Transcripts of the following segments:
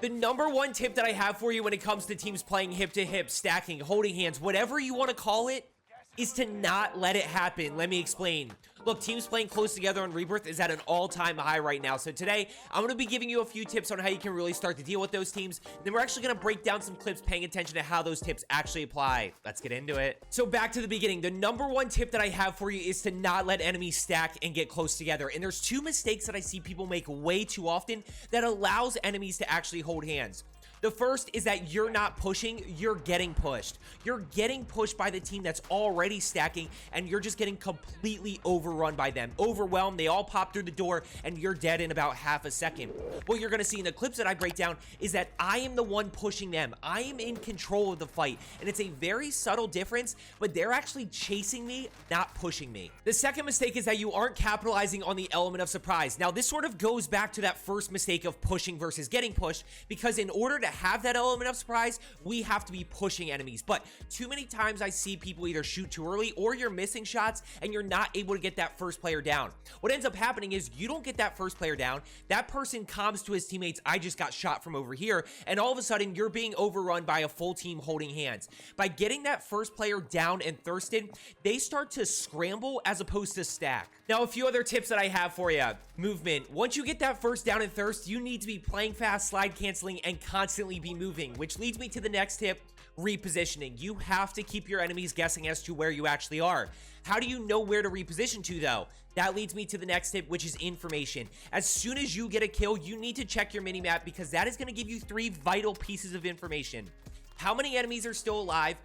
The number one tip that I have for you when it comes to teams playing hip to hip, stacking, holding hands, whatever you want to call it, is to not let it happen. Let me explain. Look, teams playing close together on Rebirth is at an all-time high right now. So today, I'm going to be giving you a few tips on how you can really start to deal with those teams. Then we're actually going to break down some clips paying attention to how those tips actually apply. Let's get into it. So back to the beginning. The number one tip that I have for you is to not let enemies stack and get close together. And there's two mistakes that I see people make way too often that allows enemies to actually hold hands. The first is that you're not pushing, you're getting pushed. You're getting pushed by the team that's already stacking, and you're just getting completely overrun by them. Overwhelmed, they all pop through the door, and you're dead in about half a second. What you're gonna see in the clips that I break down is that I am the one pushing them. I am in control of the fight, and it's a very subtle difference, but they're actually chasing me, not pushing me. The second mistake is that you aren't capitalizing on the element of surprise. Now, this sort of goes back to that first mistake of pushing versus getting pushed, because in order to have that element of surprise, we have to be pushing enemies. But too many times I see people either shoot too early or you're missing shots and you're not able to get that first player down. What ends up happening is you don't get that first player down. That person comes to his teammates, I just got shot from over here, and all of a sudden you're being overrun by a full team holding hands. By getting that first player down and thirsted, they start to scramble as opposed to stack. Now, a few other tips that I have for you. Movement. Once you get that first down and thirst, you need to be playing fast, slide canceling, and constantly be moving, which leads me to the next tip: repositioning. You have to keep your enemies guessing as to where you actually are. How do you know where to reposition to, though? That leads me to the next tip, which is information. As soon as you get a kill, you need to check your minimap, because that is going to give you 3 vital pieces of information. How many enemies are still alive?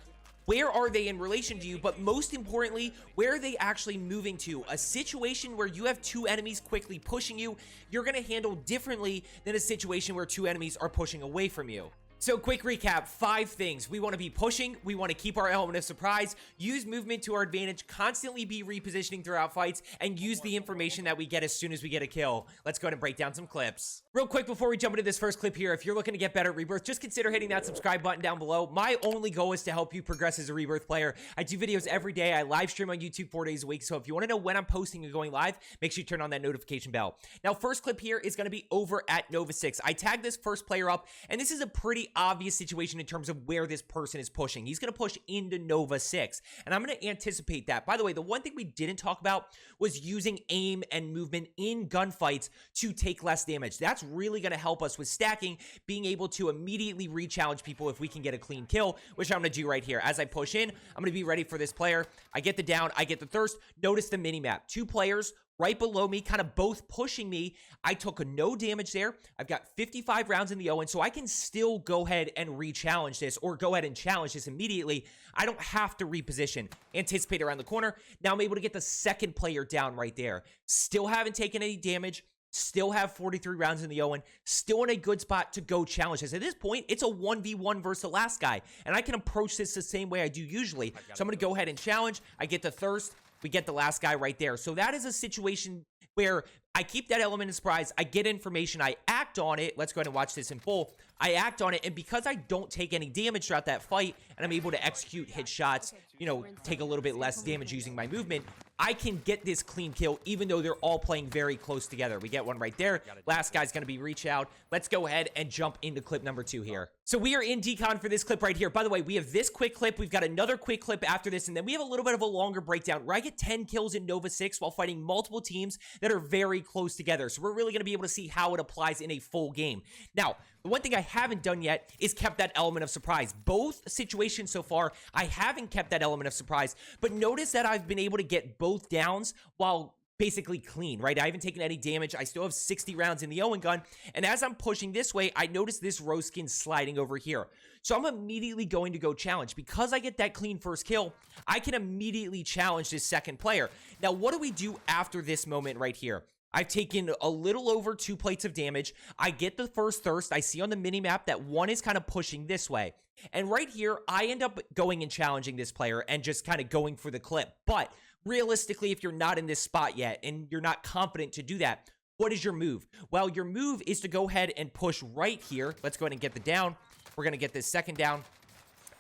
Where are they in relation to you? But most importantly, where are they actually moving to? A situation where you have 2 enemies quickly pushing you, you're going to handle differently than a situation where 2 enemies are pushing away from you. So quick recap, 5 things. We want to be pushing, we want to keep our element of surprise, use movement to our advantage, constantly be repositioning throughout fights, and use the information that we get as soon as we get a kill. Let's go ahead and break down some clips. Real quick before we jump into this first clip here, if you're looking to get better at Rebirth, just consider hitting that subscribe button down below. My only goal is to help you progress as a Rebirth player. I do videos every day. I live stream on YouTube 4 days a week. So if you want to know when I'm posting and going live, make sure you turn on that notification bell. Now, first clip here is going to be over at Nova 6. I tagged this first player up, and this is a pretty obvious situation in terms of where this person is pushing. He's going to push into Nova 6, and I'm going to anticipate that. By the way, the one thing we didn't talk about was using aim and movement in gunfights to take less damage. That's really going to help us with stacking, being able to immediately re-challenge people if we can get a clean kill, which I'm going to do right here. As I push in, I'm going to be ready for this player. I get the down, I get the thirst. Notice the minimap. 2 players right below me, kind of both pushing me. I took no damage there. I've got 55 rounds in the Owen, so I can still go ahead and re-challenge this, or go ahead and challenge this immediately. I don't have to reposition. Anticipate around the corner. Now I'm able to get the second player down right there. Still haven't taken any damage. Still have 43 rounds in the Owen. Still in a good spot to go challenge this. At this point, it's a 1v1 versus the last guy, and I can approach this the same way I do usually. So I'm going to go ahead and challenge. I get the thirst. We get the last guy right there. So that is a situation where I keep that element of surprise. I get information. I act on it. Let's go ahead and watch this in full. I act on it, and because I don't take any damage throughout that fight, and I'm able to execute hit shots, you know, take a little bit less damage using my movement, I can get this clean kill, even though they're all playing very close together. We get one right there. Last guy's going to be reach out. Let's go ahead and jump into clip number 2 here. So we are in decon for this clip right here. By the way, we have this quick clip. We've got another quick clip after this, and then we have a little bit of a longer breakdown where I get 10 kills in Nova 6 while fighting multiple teams that are very close together. So we're really going to be able to see how it applies in a full game. Now, the one thing I haven't done yet is kept that element of surprise. Both situations so far, I haven't kept that element of surprise, but notice that I've been able to get both downs while basically clean, right? I haven't taken any damage. I still have 60 rounds in the Owen gun, and as I'm pushing this way, I notice this rose skin sliding over here. So I'm immediately going to go challenge. Because I get that clean first kill, I can immediately challenge this second player. Now, what do we do after this moment right here? I've taken a little over 2 plates of damage. I get the first thirst. I see on the minimap that one is kind of pushing this way. And right here, I end up going and challenging this player and just kind of going for the clip. But realistically, if you're not in this spot yet and you're not confident to do that, what is your move? Well, your move is to go ahead and push right here. Let's go ahead and get the down. We're going to get this second down.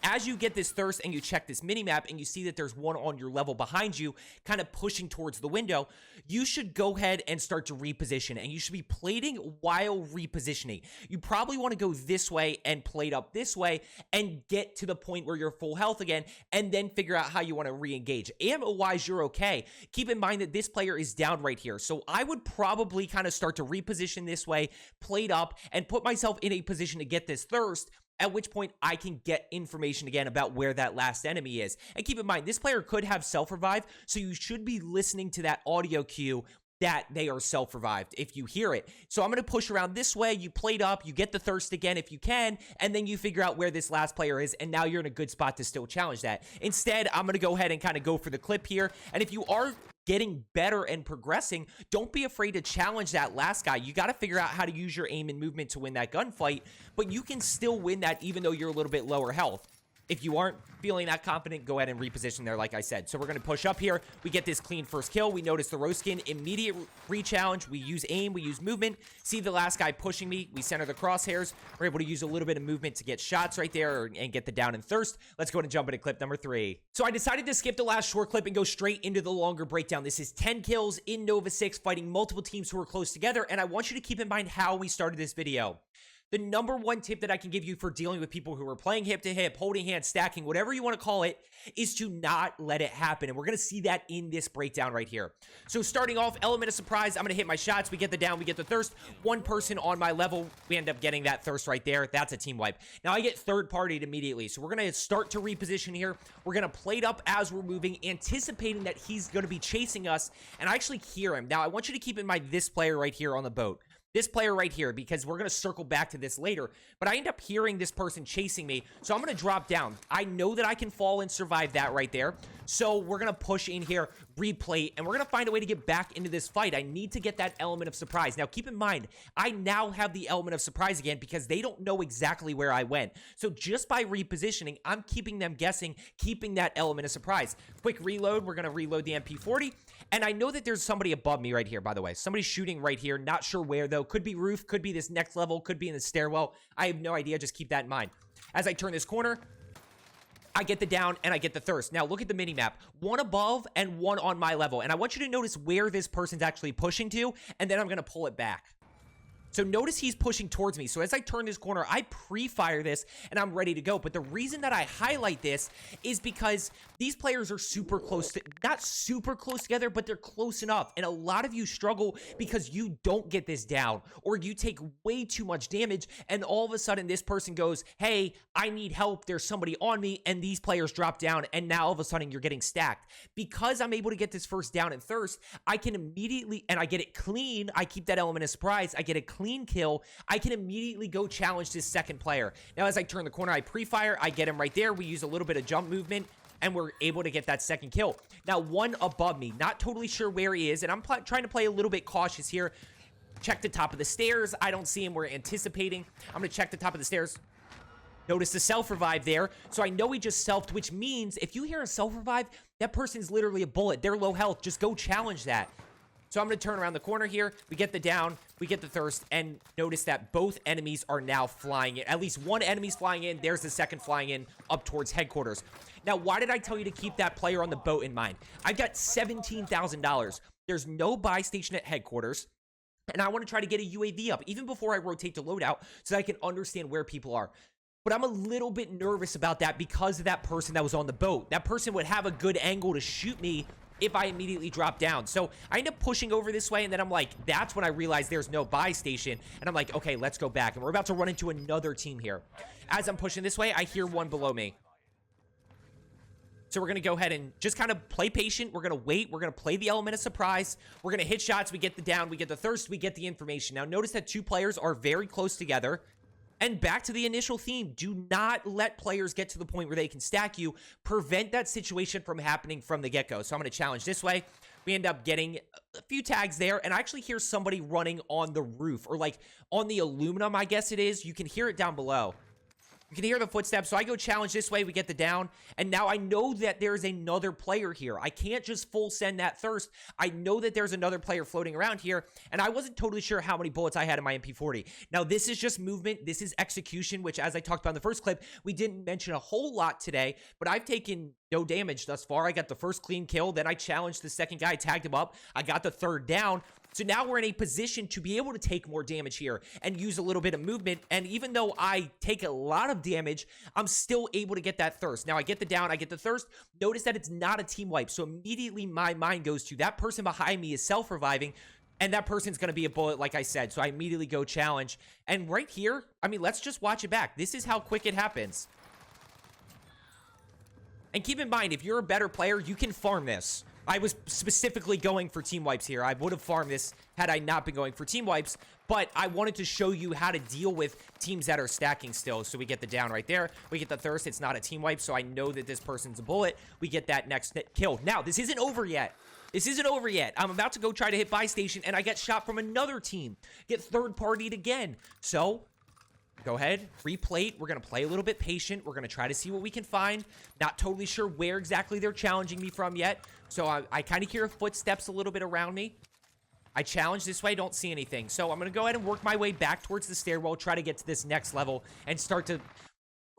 as you get this thirst and you check this mini map and you see that there's one on your level behind you, kind of pushing towards the window, you should go ahead and start to reposition, and you should be plating while repositioning. You probably want to go this way and plate up this way and get to the point where you're full health again, and then figure out how you want to re-engage. Ammo-wise, you're okay. Keep in mind that this player is down right here, so I would probably kind of start to reposition this way, plate up, and put myself in a position to get this thirst, at which point I can get information again about where that last enemy is. And keep in mind, this player could have self-revive, so you should be listening to that audio cue that they are self-revived if you hear it. So I'm going to push around this way, you plate up, you get the thirst again if you can, and then you figure out where this last player is, and now you're in a good spot to still challenge that. Instead, I'm going to go ahead and kind of go for the clip here, and if you are getting better and progressing, don't be afraid to challenge that last guy. You got to figure out how to use your aim and movement to win that gunfight, but you can still win that even though you're a little bit lower health. If you aren't feeling that confident, go ahead and reposition there like I said. So we're going to push up here. We get this clean first kill. We notice the roast skin, immediate re-challenge. We use aim, we use movement. See the last guy pushing me. We center the crosshairs. We're able to use a little bit of movement to get shots right there and get the down and thirst. Let's go ahead and jump into clip number 3. So I decided to skip the last short clip and go straight into the longer breakdown. This is 10 kills in Nova 6 fighting multiple teams who are close together, and I want you to keep in mind how we started this video. The number one tip that I can give you for dealing with people who are playing hip to hip, holding hands, stacking, whatever you want to call it, is to not let it happen. And we're going to see that in this breakdown right here. So starting off, element of surprise, I'm going to hit my shots. We get the down, we get the thirst. One person on my level, we end up getting that thirst right there. That's a team wipe. Now I get third partied immediately. So we're going to start to reposition here. We're going to plate up as we're moving, anticipating that he's going to be chasing us. And I actually hear him. Now I want you to keep in mind this player right here on the boat. This player right here, because we're going to circle back to this later, but I end up hearing this person chasing me, so I'm going to drop down. I know that I can fall and survive that right there, so we're going to push in here, replay, and we're going to find a way to get back into this fight. I need to get that element of surprise. Now, keep in mind, I now have the element of surprise again because they don't know exactly where I went. So just by repositioning, I'm keeping them guessing, keeping that element of surprise. Quick reload. We're going to reload the MP40, and I know that there's somebody above me right here, by the way. Somebody's shooting right here. Not sure where, though. Could be roof, could be this next level, could be in the stairwell. I have no idea. Just keep that in mind. As I turn this corner, I get the down and I get the thirst. Now look at the mini map. One above and one on my level. And I want you to notice where this person's actually pushing to, and then I'm going to pull it back. So notice he's pushing towards me. So as I turn this corner, I pre-fire this and I'm ready to go. But the reason that I highlight this is because these players are super close to, not super close together, but they're close enough. And a lot of you struggle because you don't get this down or you take way too much damage. And all of a sudden this person goes, hey, I need help. There's somebody on me. And these players drop down. And now all of a sudden you're getting stacked. Because I'm able to get this first down and thirst, I can immediately, and I get it clean. I keep that element of surprise. I get a clean kill. I can immediately go challenge this second player. Now, as I turn the corner, I pre-fire. I get him right there. We use a little bit of jump movement, and we're able to get that second kill. Now, one above me. Not totally sure where he is, and I'm trying to play a little bit cautious here. Check the top of the stairs. I don't see him. We're anticipating. I'm going to check the top of the stairs. Notice the self-revive there. So I know he just selfed, which means if you hear a self-revive, that person's literally a bullet. They're low health. Just go challenge that. So I'm going to turn around the corner here. We get the down, we get the thirst, and notice that both enemies are now flying in. At least one enemy's flying in. There's the second flying in up towards headquarters. Now, why did I tell you to keep that player on the boat in mind? I've got $17,000. There's no buy station at headquarters, and I want to try to get a UAV up even before I rotate to loadout so that I can understand where people are. But I'm a little bit nervous about that because of that person that was on the boat. That person would have a good angle to shoot me if I immediately drop down. So I end up pushing over this way, and then I'm like, that's when I realized there's no buy station, and I'm like, okay, let's go back. And we're about to run into another team here. As I'm pushing this way, I hear one below me. So we're going to go ahead and just kind of play patient. We're going to wait. We're going to play the element of surprise. We're going to hit shots. We get the down. We get the thirst. We get the information. Now, notice that two players are very close together. And back to the initial theme, do not let players get to the point where they can stack you. Prevent that situation from happening from the get-go. So I'm going to challenge this way. We end up getting a few tags there, and I actually hear somebody running on the roof, or like on the aluminum, I guess it is. You can hear it down below. You can hear the footsteps, so I go challenge this way, we get the down, and now I know that there's another player here. I can't just full send that thirst. I know that there's another player floating around here, and I wasn't totally sure how many bullets I had in my MP40. Now, this is just movement. This is execution, which, as I talked about in the first clip, we didn't mention a whole lot today, but I've taken no damage thus far. I got the first clean kill, then I challenged the second guy, tagged him up. I got the third down. So now we're in a position to be able to take more damage here and use a little bit of movement. And even though I take a lot of damage, I'm still able to get that thirst. Now I get the down, I get the thirst. Notice that it's not a team wipe. So immediately my mind goes to that person behind me is self-reviving. And that person's going to be a bullet, like I said. So I immediately go challenge. And right here, I mean, let's just watch it back. This is how quick it happens. And keep in mind, if you're a better player, you can farm this. I was specifically going for team wipes here. I would have farmed this had I not been going for team wipes, but I wanted to show you how to deal with teams that are stacking still. So we get the down right there. We get the thirst. It's not a team wipe, so I know that this person's a bullet. We get that next kill. Now, this isn't over yet. This isn't over yet. I'm about to go try to hit buy station, and I get shot from another team. Get third-partied again. So go ahead, replate. We're going to play a little bit patient. We're going to try to see what we can find. Not totally sure where exactly they're challenging me from yet. So I kind of hear footsteps a little bit around me. I challenge this way, don't see anything. So I'm going to go ahead and work my way back towards the stairwell, try to get to this next level and start to...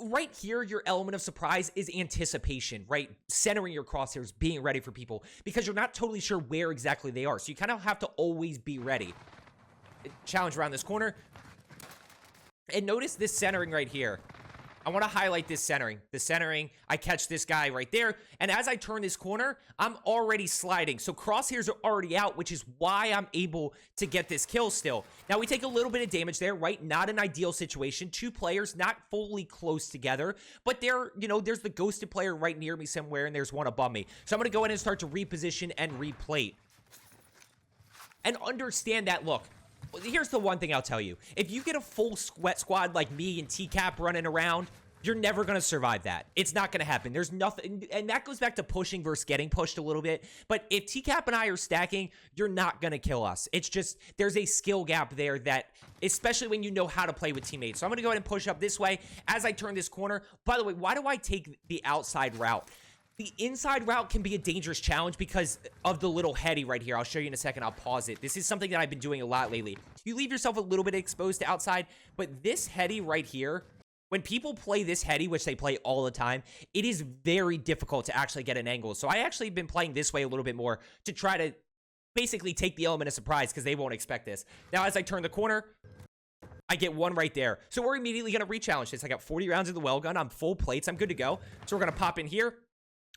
Right here, your element of surprise is anticipation, right? Centering your crosshairs, being ready for people, because you're not totally sure where exactly they are. So you kind of have to always be ready. Challenge around this corner. And notice this centering right here. I want to highlight this centering. The centering, I catch this guy right there. And as I turn this corner, I'm already sliding. So crosshairs are already out, which is why I'm able to get this kill still. Now, we take a little bit of damage there, right? Not an ideal situation. Two players, not fully close together. But there, you know, there's the ghosted player right near me somewhere, and there's one above me. So I'm going to go ahead and start to reposition and replate. And understand that, look. Here's the one thing I'll tell you. If you get a full sweat squad like me and TCap running around, you're never going to survive that. It's not going to happen. There's nothing, and that goes back to pushing versus getting pushed a little bit. But if TCap and I are stacking, you're not going to kill us. It's just, there's a skill gap there that, especially when you know how to play with teammates. So I'm going to go ahead and push up this way as I turn this corner. By the way, why do I take the outside route? The inside route can be a dangerous challenge because of the little heady right here. I'll show you in a second. I'll pause it. This is something that I've been doing a lot lately. You leave yourself a little bit exposed to outside, but this heady right here, when people play this heady, which they play all the time, it is very difficult to actually get an angle. So I actually have been playing this way a little bit more to try to basically take the element of surprise because they won't expect this. Now, as I turn the corner, I get one right there. So we're immediately going to re-challenge this. I got 40 rounds of the well gun. I'm full plates. I'm good to go. So we're going to pop in here.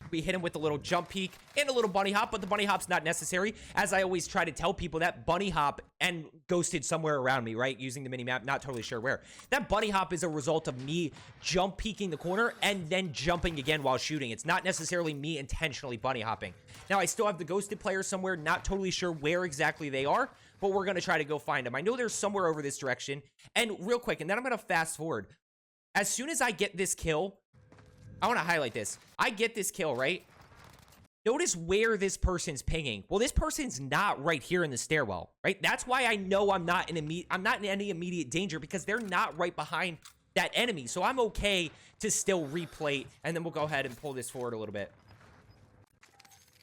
We hit him with a little jump peek and a little bunny hop, but the bunny hop's not necessary. As I always try to tell people, that bunny hop and ghosted somewhere around me, right? Using the mini map, not totally sure where. That bunny hop is a result of me jump peeking the corner and then jumping again while shooting. It's not necessarily me intentionally bunny hopping. Now, I still have the ghosted player somewhere, not totally sure where exactly they are, but we're going to try to go find them. I know there's somewhere over this direction. And real quick, and then I'm going to fast forward. As soon as I get this kill, I want to highlight this. I get this kill, right? Notice where this person's pinging. Well, this person's not right here in the stairwell, right? That's why I know I'm not in any immediate danger because they're not right behind that enemy. So I'm okay to still replate, and then we'll go ahead and pull this forward a little bit.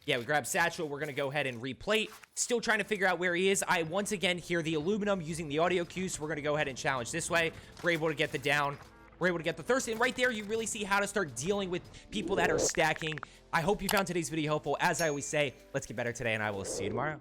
Yeah, we grab Satchel. We're going to go ahead and replate. Still trying to figure out where he is. I once again hear the aluminum using the audio cue, so we're going to go ahead and challenge this way. We're able to get the down. We're able to get the thirst. And right there, you really see how to start dealing with people that are stacking. I hope you found today's video helpful. As I always say, let's get better today, and I will see you tomorrow.